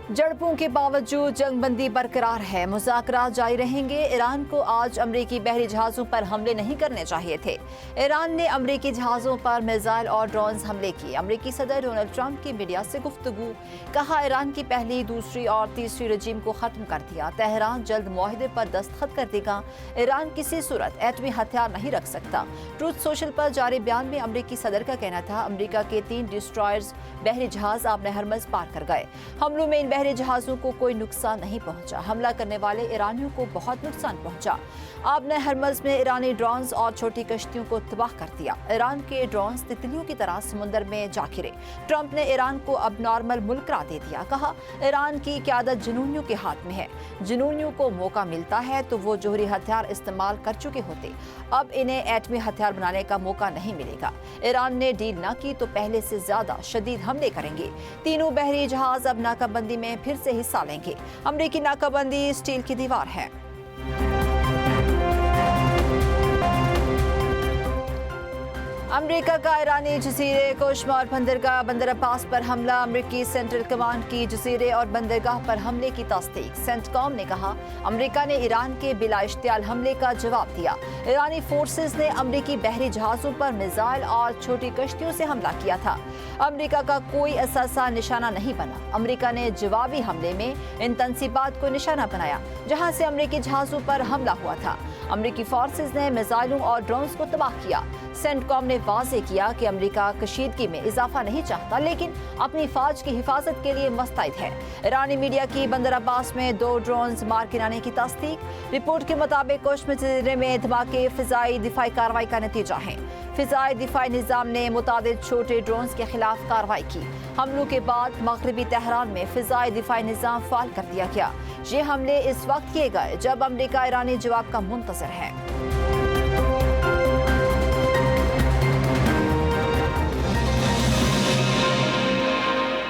جھڑپوں کے باوجود جنگ بندی برقرار ہے، مذاکرات جاری رہیں گے۔ ایران کو آج امریکی بحری جہازوں پر حملے نہیں کرنے چاہیے تھے۔ ایران نے امریکی جہازوں پر میزائل اور ڈرونز حملے کیے۔ امریکی صدر ڈونلڈ ٹرمپ کی میڈیا سے گفتگو، کہا ایران کی پہلی، دوسری اور تیسری رجیم کو ختم کر دیا۔ تہران جلد معاہدے پر دستخط کر دے گا۔ ایران کسی صورت ایٹمی ہتھیار نہیں رکھ سکتا۔ ٹروتھ سوشل پر جاری بیان میں امریکی صدر کا کہنا تھا، امریکہ کے 3 ڈسٹرائرز بحری جہاز آبِ ہرمز پار کر گئے۔ حملوں میں ان بحری جہازوں کو کوئی نقصان نہیں پہنچا۔ حملہ کرنے والے ایرانیوں کو بہت نقصان پہنچا۔ آبِ ہرمز میں ایرانی ڈرونز اور چھوٹی کشتیوں کو تباہ کر دیا۔ ایران کے ڈرونز تتلیوں کی طرح سمندر میں جا گرے۔ ٹرمپ نے ایران کو اب نارمل ملک قرار دے دیا، کہا ایران کی قیادت جنونیوں کے ہاتھ میں ہے۔ جنونیوں کو موقع ملتا ہے تو وہ جوہری ہتھیار استعمال کر چکے ہوتے، اب انہیں ایٹمی ہتھیار بنانے کا موقع نہیں ملے گا۔ ایران نے ڈیل نہ کی تو پہلے سے زیادہ شدید حملے کریں گے۔ تینوں بحری جہاز اب ناکہ بندی میں پھر سے حصہ لیں گے۔ امریکی ناکہ بندی اسٹیل کی دیوار ہے۔ امریکہ کا ایرانی جزیرے کوشمار بندرگاہ بندر عباس پر حملہ، امریکی سینٹرل کمانڈ کی جزیرے اور بندرگاہ پر حملے کی تصدیق۔ سینٹ کام نے کہا امریکہ نے ایران کے بلا اشتعال حملے کا جواب دیا۔ ایرانی فورسز نے امریکی بحری جہازوں پر میزائل اور چھوٹی کشتیوں سے حملہ کیا تھا۔ امریکہ کا کوئی اثاثہ نشانہ نہیں بنا۔ امریکہ نے جوابی حملے میں ان تنصیبات کو نشانہ بنایا جہاں سے امریکی جہازوں پر حملہ ہوا تھا۔ امریکی فورسز نے میزائلوں اور ڈرونز کو تباہ کیا۔ سینٹ کام نے واضح کیا کہ امریکہ کشیدگی میں اضافہ نہیں چاہتا، لیکن اپنی فوج کی حفاظت کے لیے مستعد ہے۔ ایرانی میڈیا کی بندر عباس میں 2 ڈرونز مار گرانے کی تصدیق۔ رپورٹ کے مطابق کوشمار جزیرے میں دھماکے فضائی دفاعی کارروائی کا نتیجہ ہیں۔ فضائی دفاعی نظام نے متعدد چھوٹے ڈرونز کے خلاف کارروائی کی۔ حملوں کے بعد مغربی تہران میں فضائی دفاعی نظام فعال کر دیا گیا۔ یہ حملے اس وقت کیے گئے جب امریکہ ایرانی جواب کا منتظر ہے۔